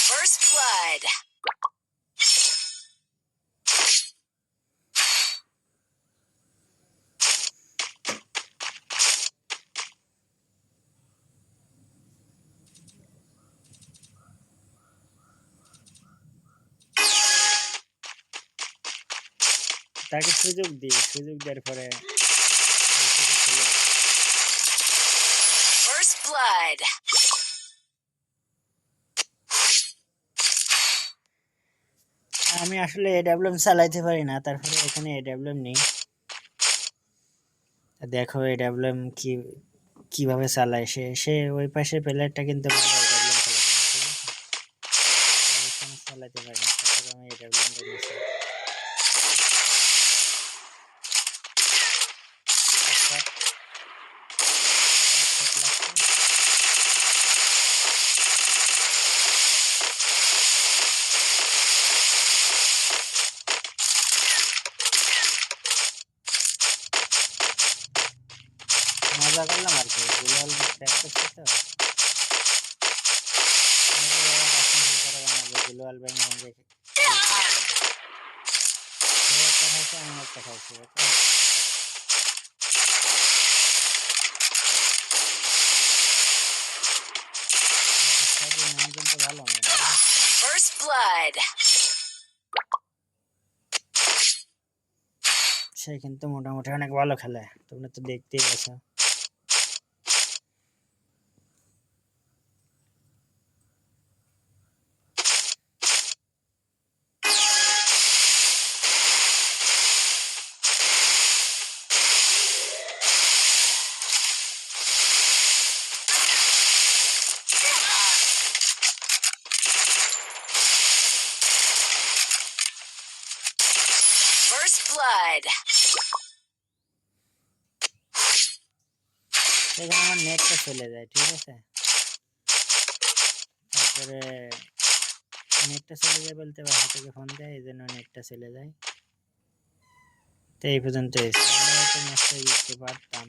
First blood. তাকে সুযোগ দিই, সুযোগ দেওয়ার পরে First blood. আমি আসলে এডব্লিউএম চালাইতে পারি না, তারপরে এখানে এডব্লিউএম নেই। দেখো এডব্লিউএম কিভাবে চালায় সে ওই পাশে প্লেয়ারটা কিন্তু ভালো এডব্লিউএম চালাতে পারে, ঠিক আছে? চালাতে পারি না, তারপরে আমি এডব্লিউএমটা নিয়েছি। মজা করলাম আর কি, গুলাল ট্র্যাক করছে তো গুলাল ভেঙে ভেঙে একটা খাইছে, আমি একটা খাইছি। নাম কিন্তু ভালো না। First blood. সে কিন্তু মোটামুটি অনেক ভালো খেলে, তোমরা তো দেখতেই পাচ্ছো। First blood. এখানে আমার নেটটা চলে যায়, ঠিক আছে? তারপরে নেটটা চলে যায় বলতে বাসা থেকে ফোন দেয়, এই জন্য নেটটা চলে যায়। তো এই পর্যন্ত ম্যাচটা জিততে পারতাম।